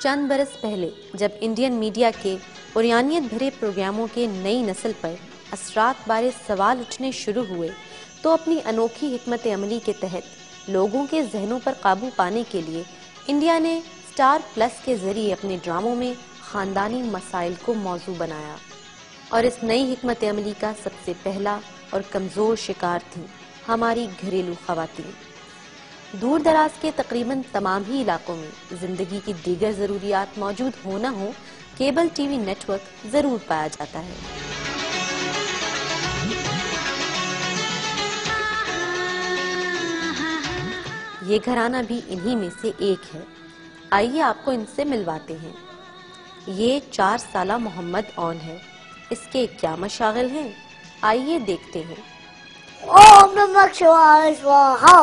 चंद बरस पहले जब इंडियन मीडिया के उरियानियत भरे प्रोग्रामों के नई नस्ल पर असरात बारे सवाल उठने शुरू हुए तो अपनी अनोखी हिकमत अमली के तहत लोगों के जहनों पर काबू पाने के लिए इंडिया ने स्टार प्लस के जरिए अपने ड्रामों में खानदानी मसाइल को मौजू बनाया। और इस नई हिकमत अमली का सबसे पहला और कमज़ोर शिकार थी हमारी घरेलू ख़वातीन। दूर दराज के तकरीबन तमाम ही इलाकों में जिंदगी की दीगर ज़रूरियात मौजूद हो न हो, केबल टीवी नेटवर्क ज़रूर पाया जाता है। ये घराना भी इन्हीं में से एक है। आइए आपको इनसे मिलवाते हैं। ये 4 साला मोहम्मद ऑन है। इसके क्या मशागिल हैं, आइए देखते हैं। ओम नमः शिवाय स्वाहा।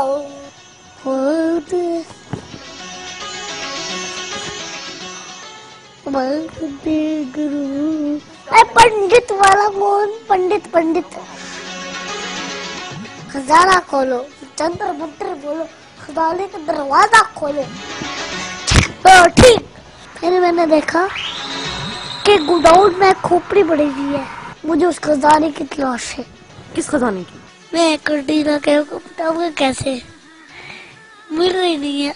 पंडित वाला मोहन, पंडित खजाना खोलो, चंद्र मंत्र बोलो, खजाने का दरवाजा खोलो। ठीक। फिर मैंने देखा कि गोडाउन में खोपड़ी पड़ी हुई है। मुझे उस खजाने की तलाश है। किस खजाने की? मैं कंटीना के बताऊंगा कैसे, मिल रही नहीं है।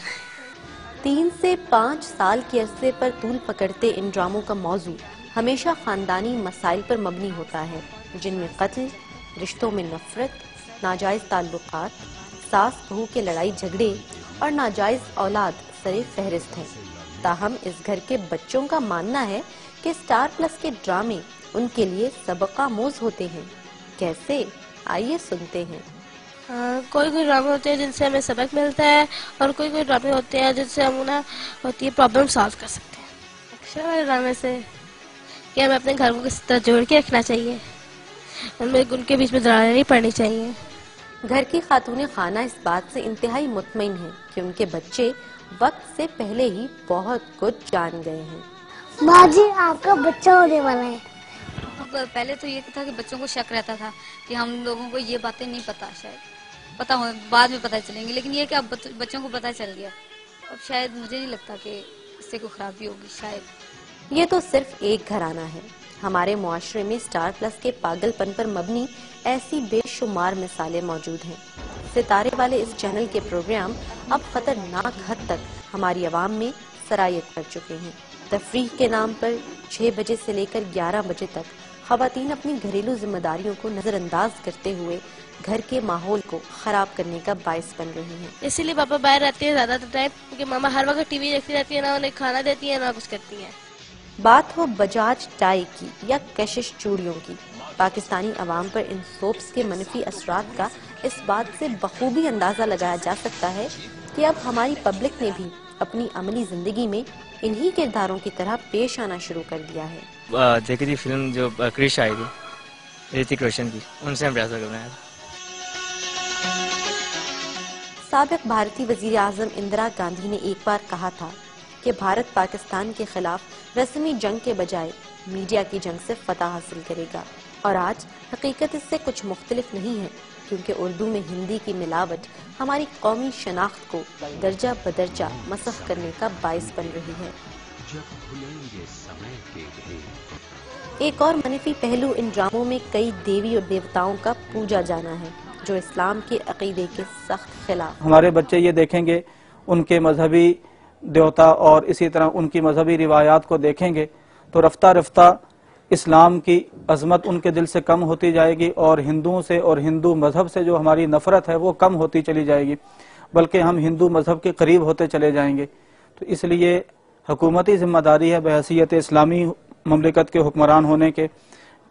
3 से 5 साल के अरसे पर तूल पकड़ते इन ड्रामों का मौजू हमेशा खानदानी मसाइल पर मबनी होता है, जिनमें कत्ल, रिश्तों में नफरत, नाजायज ताल्लुकात, सास बहू के लड़ाई झगड़े और नाजायज औलाद सरे फहरिस्त है। ताहम इस घर के बच्चों का मानना है कि स्टार प्लस के ड्रामे उनके लिए सबक-आमूज होते हैं। कैसे, आइए सुनते हैं। कोई ड्रामे होते हैं जिनसे हमें सबक मिलता है और कोई ड्रामे होते हैं जिनसे हम ना होती है प्रॉब्लम सॉल्व कर सकते हैं। अच्छा वाले ड्रामे से कि हमें अपने घर को किस तरह जोड़ के रखना चाहिए, हमें उनके बीच में दरारें नहीं पड़नी चाहिए। घर की खातून खाना इस बात से इंतहाई मुतमईन है कि उनके बच्चे वक्त से पहले ही बहुत कुछ जान गए हैं। माँ जी, आपका बच्चा होने वाला है। पहले तो ये था कि बच्चों को शक रहता था कि हम लोगों को ये बातें नहीं पता, शायद पता हो बाद में पता चलेंगी, लेकिन ये कि अब बच्चों को पता चल गया। अब शायद मुझे नहीं लगता कि इससे कोई खराबी होगी। शायद ये तो सिर्फ एक घराना है। हमारे मुआशरे में स्टार प्लस के पागलपन पर मबनी ऐसी बेशुमार मिसालें मौजूद हैं। सितारे वाले इस चैनल के प्रोग्राम अब खतरनाक हद तक हमारी आवाम में सरायत कर चुके हैं। तफरीह के नाम पर 6 बजे से लेकर 11 बजे तक ख़वातीन अपनी घरेलू जिम्मेदारियों को नजरअंदाज करते हुए घर के माहौल को खराब करने का बायस बन रही हैं। इसीलिए पापा बाहर रहती है ज्यादातर टाइम, क्योंकि मामा हर वक्त टीवी देखती रहती है, ना उन्हें खाना देती है ना कुछ करती है। बात हो बजाज टाई की या कशिश चूड़ियों की, पाकिस्तानी अवाम पर इन सोप्स के मनफी असरात का इस बात से बखूबी अंदाजा लगाया जा सकता है कि अब हमारी पब्लिक ने भी अपनी अमली जिंदगी में इन्हीं किरदारों की तरह पेश आना शुरू कर दिया है। देखी थी फिल्म जो क्रिश आई थी ऋतिक रोशन की, उनसे हम ऐसा करना है। साबिक भारतीय वजीर आजम इंदिरा गांधी ने एक बार कहा था कि भारत पाकिस्तान के खिलाफ रस्मी जंग के बजाय मीडिया की जंग से फतह हासिल करेगा। और आज हकीकत इससे कुछ मुख्तलिफ नहीं है, क्योंकि उर्दू में हिंदी की मिलावट हमारी कौमी शनाख्त को दर्जा बदर्जा मसख करने का बायस बन रही है। एक और मनफी पहलू इन ड्रामों में कई देवी और देवताओं का पूजा जाना है, जो इस्लाम के अकीदे के सख्त खिलाफ। हमारे बच्चे ये देखेंगे, उनके मजहबी देवता और इसी तरह उनकी मजहबी रिवायात को देखेंगे तो रफ्ता रफ्ता इस्लाम की अजमत उनके दिल से कम होती जाएगी और हिंदुओं से और हिंदू मजहब से जो हमारी नफरत है वो कम होती चली जाएगी, बल्कि हम हिंदू मजहब के करीब होते चले जाएंगे। तो इसलिए हुकूमती जिम्मेदारी है बहैसियत इस्लामी ममलिकत के हुक्मरान होने के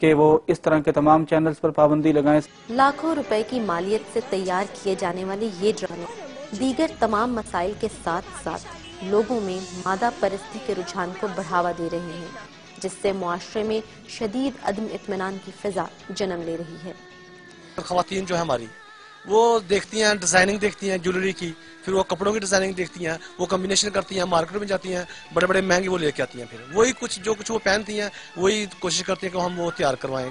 कि वो इस तरह के तमाम चैनल्स पर पाबंदी लगाएं। लाखों रुपए की मालियत से तैयार किए जाने वाले ये ड्रामे दीगर तमाम मसाइल के साथ साथ लोगों में मादा परस्ती के रुझान को बढ़ावा दे रहे हैं, जिससे मुआशरे में शदीद अदम इत्मीनान की फिजा जन्म ले रही है। ख़वातीन जो है हमारी, वो देखती हैं, डिजाइनिंग देखती हैं ज्वेलरी की, फिर वो कपड़ों की डिजाइनिंग देखती हैं, वो कॉम्बिनेशन करती हैं, मार्केट में जाती हैं, बड़े बड़े महंगे वो लेके आती हैं, फिर वही जो कुछ वो पहनती हैं वही कोशिश करती हैं कि हम वो तैयार करवाएं।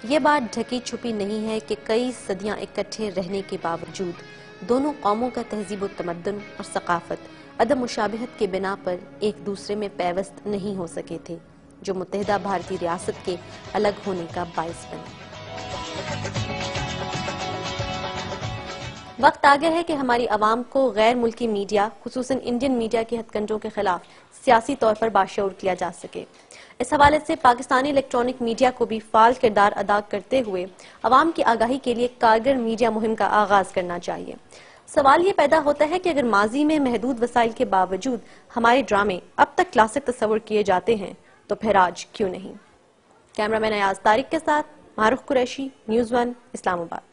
ये बात ढकी छुपी नहीं है कि कई सदियां इकट्ठे रहने के बावजूद دونوں قوموں کا تہذیب و تمدن اور ثقافت عدم مشابہت کے بنا پر ایک دوسرے میں پیوست نہیں ہو سکے تھے، جو متحدہ بھارتی ریاست کے الگ ہونے کا باعث بنے۔ وقت آ گیا ہے کہ ہماری عوام کو غیر ملکی میڈیا، خصوصاً انڈین میڈیا کے ہتھ کنڈوں کے خلاف سیاسی طور پر باشعور کیا جا سکے۔ اس حوالے سے پاکستانی الیکٹرانک میڈیا کو بھی فعال کردار ادا کرتے ہوئے عوام کی آگاہی کے لیے کارگر میڈیا مہم کا آغاز کرنا چاہیے۔ سوال یہ پیدا ہوتا ہے کہ اگر ماضی میں محدود وسائل کے باوجود ہمارے ڈرامے اب تک کلاسک تصور کیے جاتے ہیں تو پھر آج کیوں نہیں؟ کیمرہ مین ایاز طارق کے ساتھ معروف قریشی، نیوز 1، اسلام آباد۔